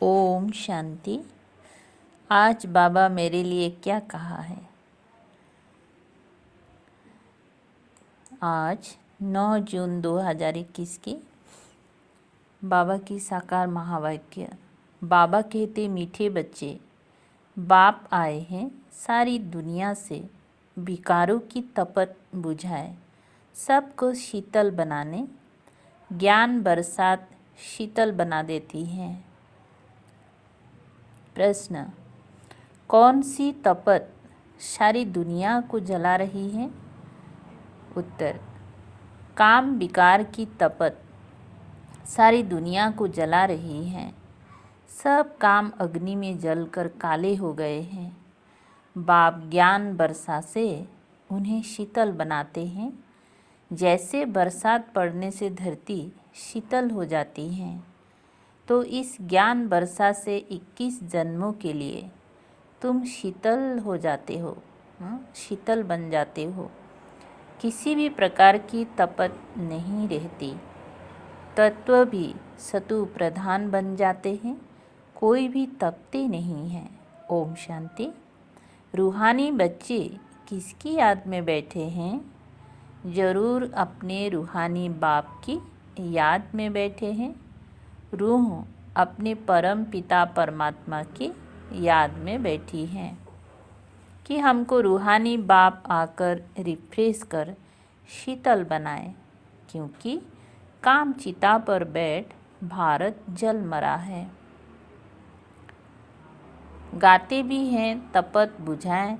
ओम शांति। आज बाबा मेरे लिए क्या कहा है। आज 9 जून 2021 की बाबा की साकार महावाक्य। बाबा कहते, मीठे बच्चे, बाप आए हैं सारी दुनिया से भिखारों की तपत बुझाए, सबको शीतल बनाने। ज्ञान बरसात शीतल बना देती है। प्रश्न, कौन सी तपत सारी दुनिया को जला रही है। उत्तर, काम विकार की तपत सारी दुनिया को जला रही है। सब काम अग्नि में जलकर काले हो गए हैं। बाप ज्ञान वर्षा से उन्हें शीतल बनाते हैं। जैसे बरसात पड़ने से धरती शीतल हो जाती है, तो इस ज्ञान वर्षा से 21 जन्मों के लिए तुम शीतल हो जाते हो, शीतल बन जाते हो। किसी भी प्रकार की तपत नहीं रहती। तत्व भी सतु प्रधान बन जाते हैं, कोई भी तपते नहीं है। ओम शांति। रूहानी बच्चे किसकी याद में बैठे हैं। ज़रूर अपने रूहानी बाप की याद में बैठे हैं। रूह अपने परम पिता परमात्मा की याद में बैठी हैं कि हमको रूहानी बाप आकर रिफ्रेश कर शीतल बनाए, क्योंकि काम चिता पर बैठ भारत जल मरा है। गाते भी हैं तपत बुझाएं।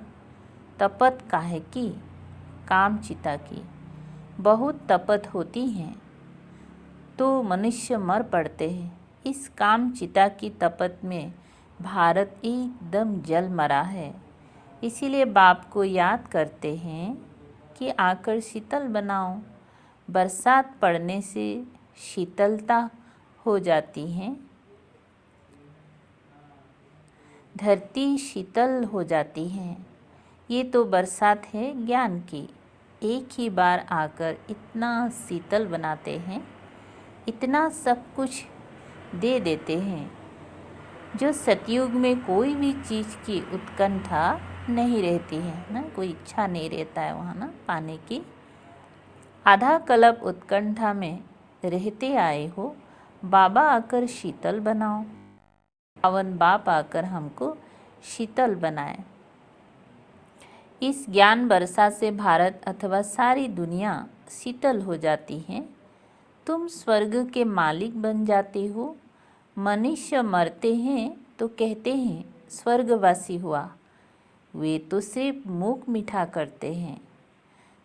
तपत काहे की। काम चिता की। बहुत तपत होती हैं तो मनुष्य मर पड़ते हैं। इस काम चिता की तपत में भारत एकदम जल मरा है। इसीलिए बाप को याद करते हैं कि आकर शीतल बनाओ। बरसात पड़ने से शीतलता हो जाती है, धरती शीतल हो जाती है। ये तो बरसात है ज्ञान की। एक ही बार आकर इतना शीतल बनाते हैं, इतना सब कुछ दे देते हैं। जो सतयुग में कोई भी चीज़ की उत्कंठा नहीं रहती है ना, कोई इच्छा नहीं रहता है वहाँ ना पाने की। आधा कल्प उत्कंठा में रहते आए हो, बाबा आकर शीतल बनाओ। पावन बाप आकर हमको शीतल बनाए। इस ज्ञान वर्षा से भारत अथवा सारी दुनिया शीतल हो जाती है। तुम स्वर्ग के मालिक बन जाते हो। मनुष्य मरते हैं तो कहते हैं स्वर्गवासी हुआ। वे तो सिर्फ मुख मीठा करते हैं।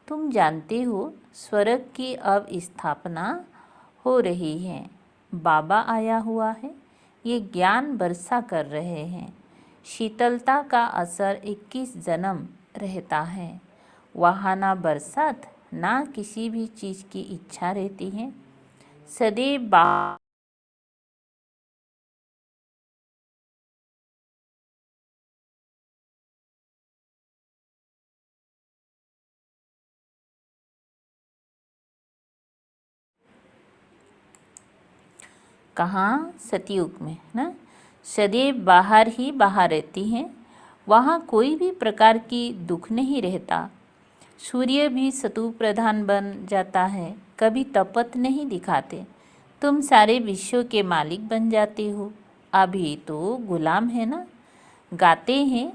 तुम जानते हो स्वर्ग की अब स्थापना हो रही है। बाबा आया हुआ है, ये ज्ञान वर्षा कर रहे हैं। शीतलता का असर 21 जन्म रहता है। वहाँ ना बरसात ना किसी भी चीज़ की इच्छा रहती है। सदैव कहाँ सतयुग में ना सदैव बाहर ही बाहर रहती हैं। वहाँ कोई भी प्रकार की दुख नहीं रहता। सूर्य भी सतु प्रधान बन जाता है, कभी तपत नहीं दिखाते। तुम सारे विश्व के मालिक बन जाते हो। अभी तो गुलाम है ना। गाते हैं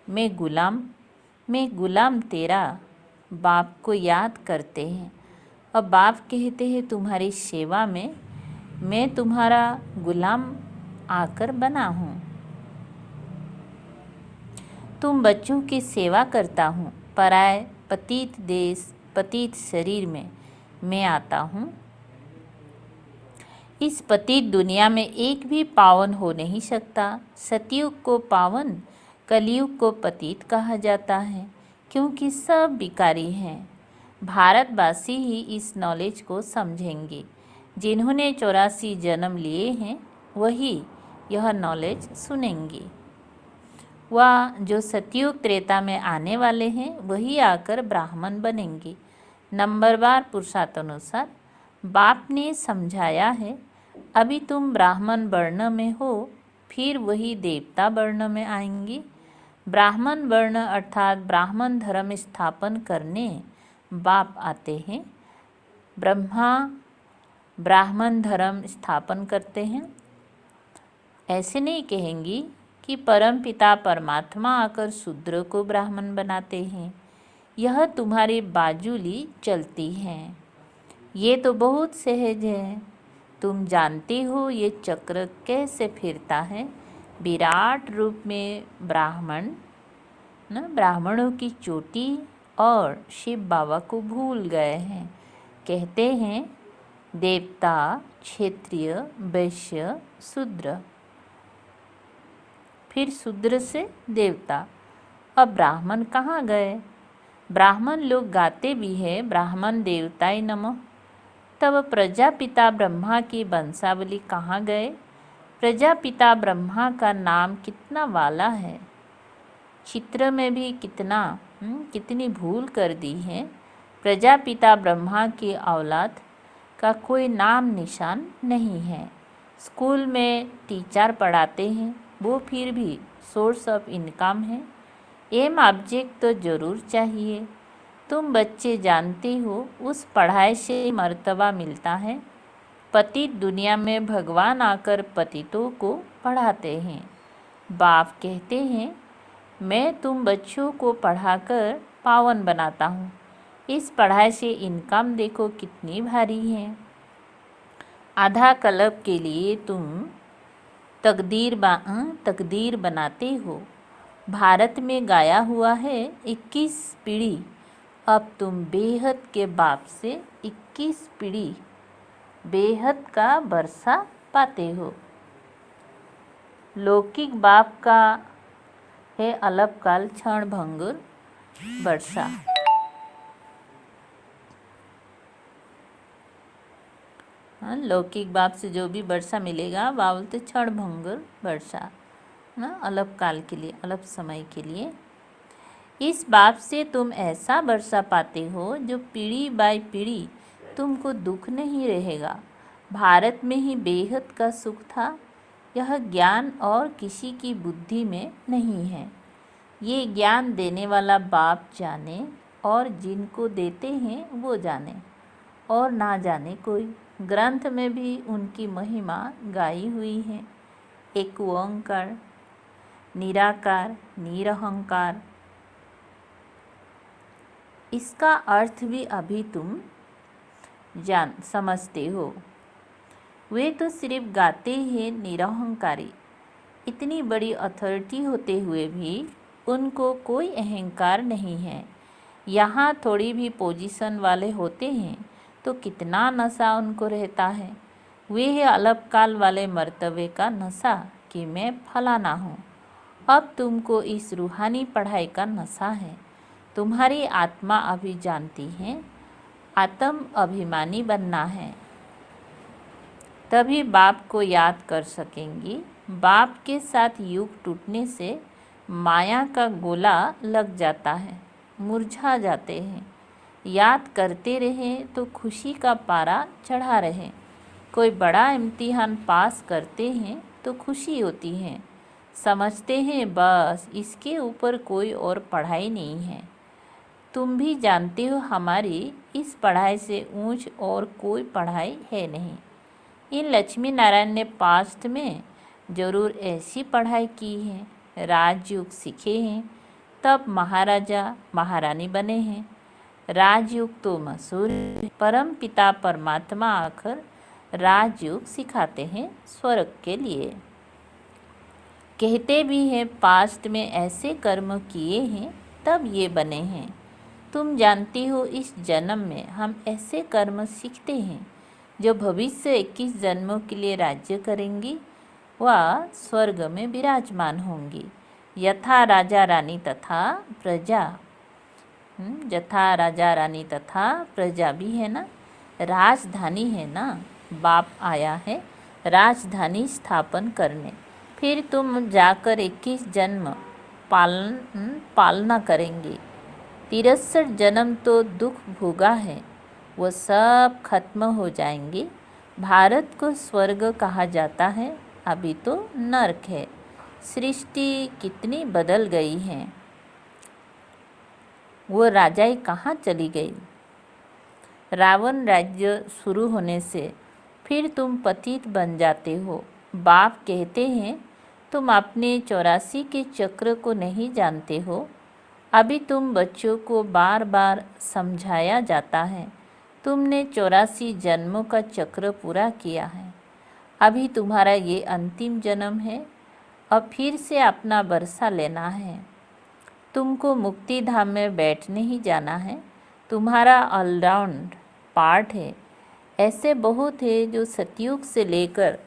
मैं गुलाम तेरा। बाप को याद करते हैं और बाप कहते हैं तुम्हारी सेवा में मैं तुम्हारा गुलाम आकर बना हूँ। तुम बच्चों की सेवा करता हूँ। पराए पतित देश पतित शरीर में मैं आता हूँ। इस पतित दुनिया में एक भी पावन हो नहीं सकता। सतयुग को पावन, कलयुग को पतित कहा जाता है, क्योंकि सब विकारी हैं। भारतवासी ही इस नॉलेज को समझेंगे। जिन्होंने 84 जन्म लिए हैं वही यह नॉलेज सुनेंगे। वह जो सतयुग त्रेता में आने वाले हैं वही आकर ब्राह्मण बनेंगे। नंबरवार पुरुषार्थानुसार बाप ने समझाया है। अभी तुम ब्राह्मण वर्ण में हो, फिर वही देवता वर्ण में आएंगे। ब्राह्मण वर्ण अर्थात ब्राह्मण धर्म स्थापन करने बाप आते हैं। ब्रह्मा ब्राह्मण धर्म स्थापन करते हैं। ऐसे नहीं कहेंगी कि परम पिता परमात्मा आकर शूद्र को ब्राह्मण बनाते हैं। यह तुम्हारी बाजुली चलती हैं। ये तो बहुत सहज है। तुम जानती हो ये चक्र कैसे फिरता है। विराट रूप में ब्राह्मणों की चोटी और शिव बाबा को भूल गए हैं। कहते हैं देवता, क्षत्रिय, वैश्य, शूद्र, फिर शूद्र से देवता। अब ब्राह्मण कहाँ गए? ब्राह्मण लोग गाते भी हैं ब्राह्मण देवताय नमः। तब प्रजापिता ब्रह्मा की वंशावली कहाँ गए? प्रजापिता ब्रह्मा का नाम कितना वाला है। चित्र में भी कितनी भूल कर दी है। प्रजापिता ब्रह्मा की औलाद का कोई नाम निशान नहीं है। स्कूल में टीचर पढ़ाते हैं, वो फिर भी सोर्स ऑफ इनकम है। एम ऑब्जेक्ट तो ज़रूर चाहिए। तुम बच्चे जानते हो उस पढ़ाई से मर्तबा मिलता है। पतित दुनिया में भगवान आकर पतितों को पढ़ाते हैं। बाप कहते हैं मैं तुम बच्चों को पढ़ाकर पावन बनाता हूँ। इस पढ़ाई से इनकम देखो कितनी भारी है। आधा कल्प के लिए तुम तकदीर बनाते हो। भारत में गाया हुआ है 21 पीढ़ी। अब तुम बेहद के बाप से 21 पीढ़ी बेहद का वर्षा पाते हो। लौकिक बाप का है अल्पकाल क्षण भंगुर वर्षा। लौकिक बाप से जो भी वर्षा मिलेगा वह बोलते क्षण भंगुर वर्षा, अल्पकाल के लिए, अल्प समय के लिए। इस बाप से तुम ऐसा वर्षा पाते हो जो पीढ़ी बाय पीढ़ी तुमको दुख नहीं रहेगा। भारत में ही बेहद का सुख था। यह ज्ञान और किसी की बुद्धि में नहीं है। ये ज्ञान देने वाला बाप जाने और जिनको देते हैं वो जाने और ना जाने कोई। ग्रंथ में भी उनकी महिमा गाई हुई है। एक ओंकार, निराकार, निरहंकार। इसका अर्थ भी अभी तुम समझते हो। वे तो सिर्फ गाते हैं निरहंकारी। इतनी बड़ी अथॉरिटी होते हुए भी उनको कोई अहंकार नहीं है। यहाँ थोड़ी भी पोजीशन वाले होते हैं तो कितना नशा उनको रहता है। वे है अल्पकाल वाले मर्तबे का नशा कि मैं फलाना हूँ। अब तुमको इस रूहानी पढ़ाई का नशा है। तुम्हारी आत्मा अभी जानती है आत्म अभिमानी बनना है, तभी बाप को याद कर सकेंगी। बाप के साथ युग टूटने से माया का गोला लग जाता है, मुरझा जाते हैं। याद करते रहें तो खुशी का पारा चढ़ा रहें। कोई बड़ा इम्तिहान पास करते हैं तो खुशी होती है। समझते हैं बस इसके ऊपर कोई और पढ़ाई नहीं है। तुम भी जानते हो हमारी इस पढ़ाई से ऊंच और कोई पढ़ाई है नहीं। इन लक्ष्मी नारायण ने पास्ट में ज़रूर ऐसी पढ़ाई की है। राजयोग सीखे हैं, तब महाराजा महारानी बने हैं। राजयोग तो मशहूर है। परम पिता परमात्मा आकर राजयोग सिखाते हैं स्वर्ग के लिए। कहते भी हैं पास्ट में ऐसे कर्म किए हैं तब ये बने हैं। तुम जानती हो इस जन्म में हम ऐसे कर्म सीखते हैं जो भविष्य 21 जन्मों के लिए राज्य करेंगी व स्वर्ग में विराजमान होंगी। यथा राजा रानी तथा प्रजा, यथा राजा रानी तथा प्रजा भी है ना, राजधानी है ना। बाप आया है राजधानी स्थापन करने। फिर तुम जाकर 21 जन्म पालना करेंगे। 63 जन्म तो दुख भोगा है, वो सब खत्म हो जाएंगे। भारत को स्वर्ग कहा जाता है। अभी तो नर्क है। सृष्टि कितनी बदल गई है। वो राजाई कहाँ चली गई। रावण राज्य शुरू होने से फिर तुम पतित बन जाते हो। बाप कहते हैं तुम अपने 84 के चक्र को नहीं जानते हो। अभी तुम बच्चों को बार बार समझाया जाता है तुमने 84 जन्मों का चक्र पूरा किया है। अभी तुम्हारा ये अंतिम जन्म है। अब फिर से अपना बरसा लेना है। तुमको मुक्ति धाम में बैठने ही जाना है। तुम्हारा ऑलराउंड पार्ट है। ऐसे बहुत है जो सतयुग से लेकर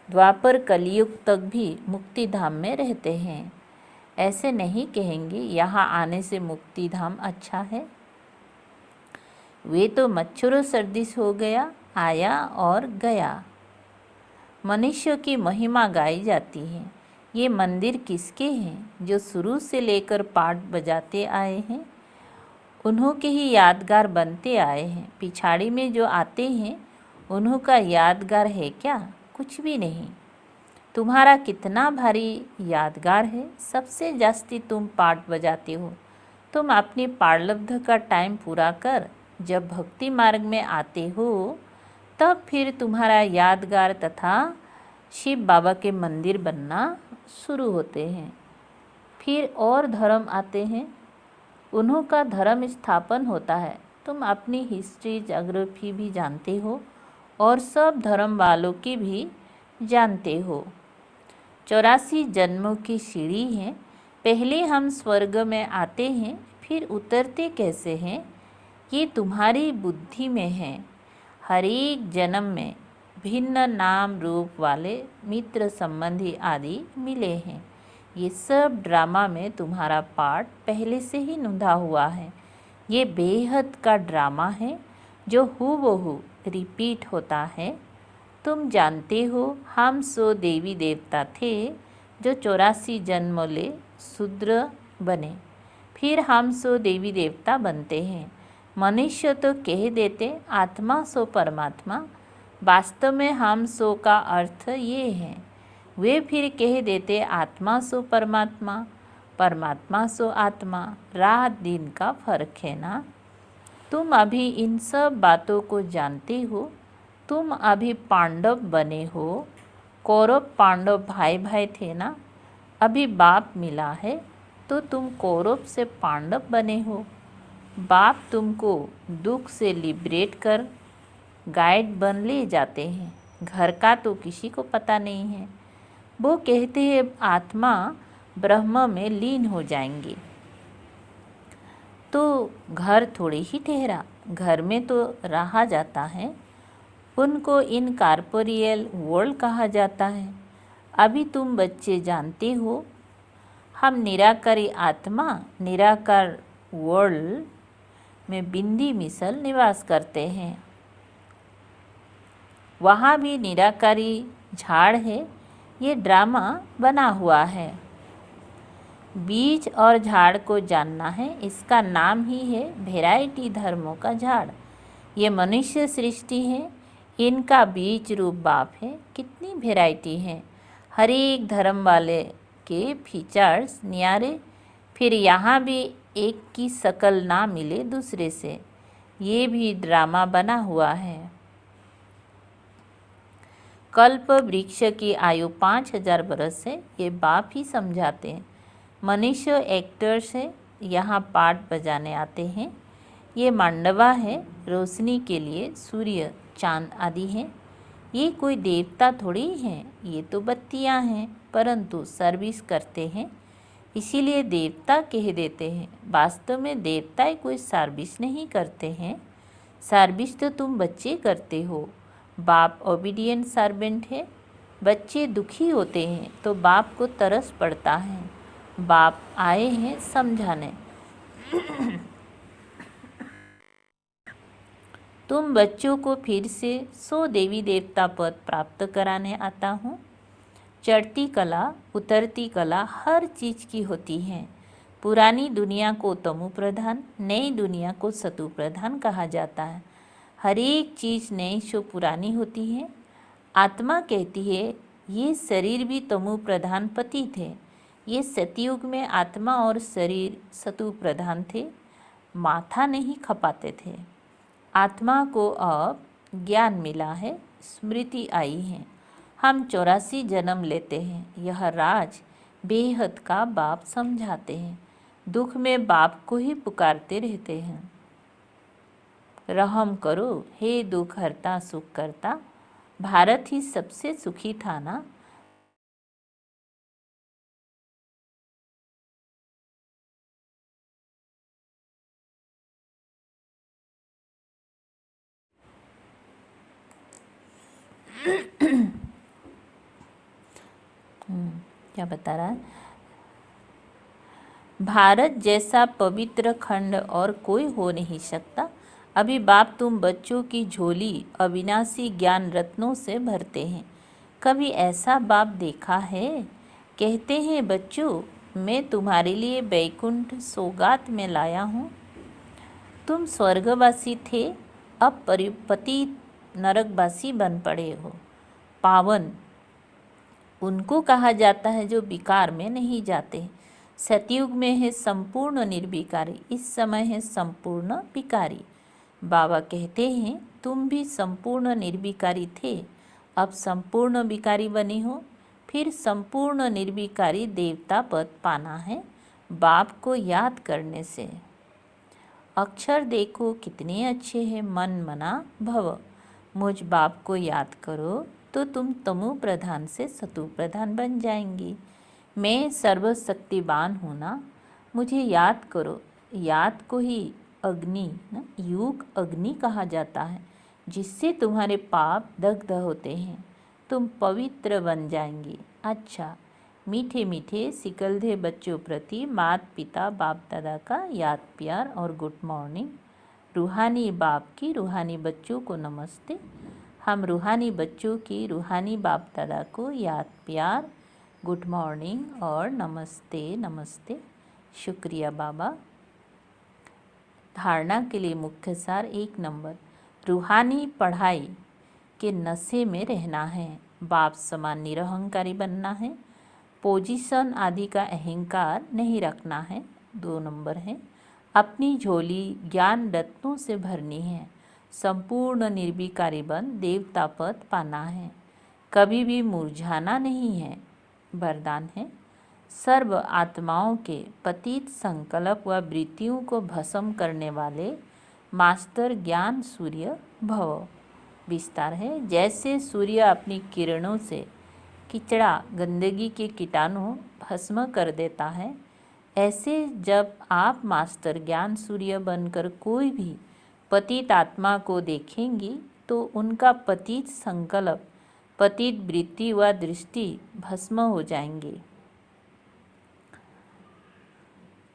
द्वापर कलयुग तक भी मुक्ति धाम में रहते हैं। ऐसे नहीं कहेंगे यहाँ आने से मुक्ति धाम अच्छा है। वे तो मच्छरों सर्दिश हो गया, आया और गया। मनुष्य की महिमा गाई जाती है। ये मंदिर किसके हैं जो शुरू से लेकर पाठ बजाते आए हैं। उन्हों के ही यादगार बनते आए हैं। पिछाड़ी में जो आते हैं उन्हों का यादगार है क्या? कुछ भी नहीं। तुम्हारा कितना भारी यादगार है। सबसे जास्ती तुम पाठ बजाते हो। तुम अपनी प्रारब्ध का टाइम पूरा कर जब भक्ति मार्ग में आते हो तब फिर तुम्हारा यादगार तथा शिव बाबा के मंदिर बनना शुरू होते हैं। फिर और धर्म आते हैं, उन्हों का धर्म स्थापन होता है। तुम अपनी हिस्ट्री ज्योग्राफी भी जानते हो और सब धर्म वालों की भी जानते हो। 84 जन्मों की सीढ़ी है। पहले हम स्वर्ग में आते हैं फिर उतरते कैसे हैं ये तुम्हारी बुद्धि में है। हर एक जन्म में भिन्न नाम रूप वाले मित्र संबंधी आदि मिले हैं। ये सब ड्रामा में तुम्हारा पार्ट पहले से ही नुंधा हुआ है। ये बेहद का ड्रामा है जो हूबहू रिपीट होता है। तुम जानते हो हम सो देवी देवता थे जो 84 जन्म ले शूद्र बने। फिर हम सो देवी देवता बनते हैं। मनुष्य तो कह देते आत्मा सो परमात्मा। वास्तव में हम सो का अर्थ ये है। वे फिर कह देते आत्मा सो परमात्मा, परमात्मा सो आत्मा। रात दिन का फर्क है ना। तुम अभी इन सब बातों को जानते हो। तुम अभी पांडव बने हो। कौरव पांडव भाई भाई थे ना। अभी बाप मिला है तो तुम कौरव से पांडव बने हो। बाप तुमको दुख से लिबरेट कर गाइड बन ले जाते हैं। घर का तो किसी को पता नहीं है। वो कहते हैं आत्मा ब्रह्म में लीन हो जाएंगे। तो घर थोड़ी ही ठहरा, घर में तो रहा जाता है। उनको इन कॉर्पोरियल वर्ल्ड कहा जाता है। अभी तुम बच्चे जानते हो हम निराकारी आत्मा निराकार वर्ल्ड में बिंदी मिसल निवास करते हैं। वहाँ भी निराकारी झाड़ है। ये ड्रामा बना हुआ है। बीज और झाड़ को जानना है। इसका नाम ही है वैरायटी धर्मों का झाड़। ये मनुष्य सृष्टि है। इनका बीज रूप बाप है। कितनी वैरायटी है। हर एक धर्म वाले के फीचर्स न्यारे। फिर यहाँ भी एक की शकल ना मिले दूसरे से। ये भी ड्रामा बना हुआ है। कल्प वृक्ष की आयु 5000 बरस है। ये बाप ही समझाते हैं। मनुष्य एक्टर्स है। यहाँ पाठ बजाने आते हैं। ये मंडवा है। रोशनी के लिए सूर्य चांद आदि हैं। ये कोई देवता थोड़ी हैं। ये तो बत्तियाँ हैं परंतु सर्विस करते हैं इसीलिए देवता कह देते हैं। वास्तव में देवता कोई सर्विस नहीं करते हैं। सर्विस तो तुम बच्चे करते हो। बाप ओबीडियंट सर्वेंट है। बच्चे दुखी होते हैं तो बाप को तरस पड़ता है। बाप आए हैं समझाने। तुम बच्चों को फिर से 100 देवी देवता पद प्राप्त कराने आता हूँ। चढ़ती कला उतरती कला हर चीज़ की होती है। पुरानी दुनिया को तमु प्रधान, नई दुनिया को सतु प्रधान कहा जाता है। हर एक चीज़ नई सो पुरानी होती है। आत्मा कहती है ये शरीर भी तमो प्रधान पतित है। ये सतयुग में आत्मा और शरीर सतु प्रधान थे, माथा नहीं खपाते थे। आत्मा को अब ज्ञान मिला है, स्मृति आई है। हम 84 जन्म लेते हैं। यह राज बेहद का बाप समझाते हैं। दुख में बाप को ही पुकारते रहते हैं। रहम करो हे दुख हरता सुख करता, भारत ही सबसे सुखी था ना। क्या बता रहा है? भारत जैसा पवित्र खंड और कोई हो नहीं सकता। अभी बाप तुम बच्चों की झोली अविनाशी ज्ञान रत्नों से भरते हैं। कभी ऐसा बाप देखा है? कहते हैं बच्चों, मैं तुम्हारे लिए बैकुंठ सौगात में लाया हूँ। तुम स्वर्गवासी थे, अब पति नरकवासी बन पड़े हो। पावन उनको कहा जाता है जो विकार में नहीं जाते। सतयुग में है संपूर्ण निर्विकारी, इस समय है संपूर्ण विकारी। बाबा कहते हैं तुम भी संपूर्ण निर्विकारी थे, अब संपूर्ण विकारी बने हो। फिर संपूर्ण निर्विकारी देवता पद पाना है बाप को याद करने से। अक्षर देखो कितने अच्छे हैं, मन मना भव। मुझ बाप को याद करो तो तुम तमो प्रधान से सतु प्रधान बन जाएंगी। मैं सर्वशक्तिवान हूँ ना, मुझे याद करो। याद को ही अग्नि ना, युग अग्नि कहा जाता है, जिससे तुम्हारे पाप दग्ध होते हैं, तुम पवित्र बन जाएंगी। अच्छा, मीठे मीठे सिकलधे बच्चों प्रति माता पिता बाप दादा का याद प्यार और गुड मॉर्निंग। रूहानी बाप की रूहानी बच्चों को नमस्ते। हम रूहानी बच्चों की रूहानी बाप दादा को याद प्यार, गुड मॉर्निंग और नमस्ते नमस्ते। शुक्रिया बाबा। धारणा के लिए मुख्य सार 1 नंबर, रूहानी पढ़ाई के नशे में रहना है, बाप समान निरहंकारी बनना है, पोजीशन आदि का अहंकार नहीं रखना है। 2 नंबर है, अपनी झोली ज्ञान रत्नों से भरनी है, संपूर्ण निर्विकारी बन देवता पद पाना है, कभी भी मुरझाना नहीं है। वरदान है, सर्व आत्माओं के पतित संकल्प व वृत्तियों को भस्म करने वाले मास्टर ज्ञान सूर्य भव। विस्तार है, जैसे सूर्य अपनी किरणों से किचड़ा गंदगी के कीटाणु भस्म कर देता है, ऐसे जब आप मास्टर ज्ञान सूर्य बनकर कोई भी पतित आत्मा को देखेंगी तो उनका पतित संकल्प पतित वृत्ति व दृष्टि भस्म हो जाएंगे।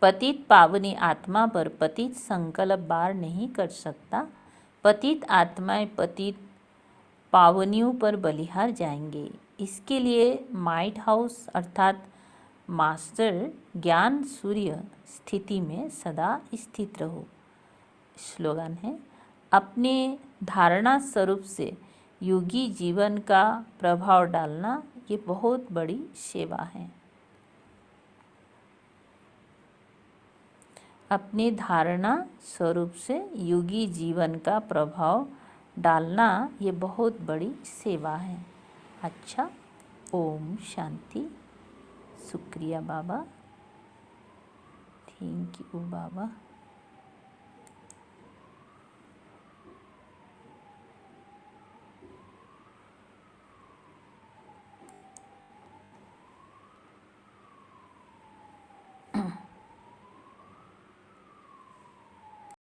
पतित पावनी आत्मा पर पतित संकल्प बार नहीं कर सकता। पतित आत्माएं पतित पावनियों पर बलिहार जाएंगे। इसके लिए माइट हाउस अर्थात मास्टर ज्ञान सूर्य स्थिति में सदा स्थित रहो। स्लोगन है, अपने धारणा स्वरूप से योगी जीवन का प्रभाव डालना ये बहुत बड़ी सेवा है। अपने धारणा स्वरूप से योगी जीवन का प्रभाव डालना ये बहुत बड़ी सेवा है। अच्छा, ओम शांति। शुक्रिया बाबा, थैंक यू बाबा।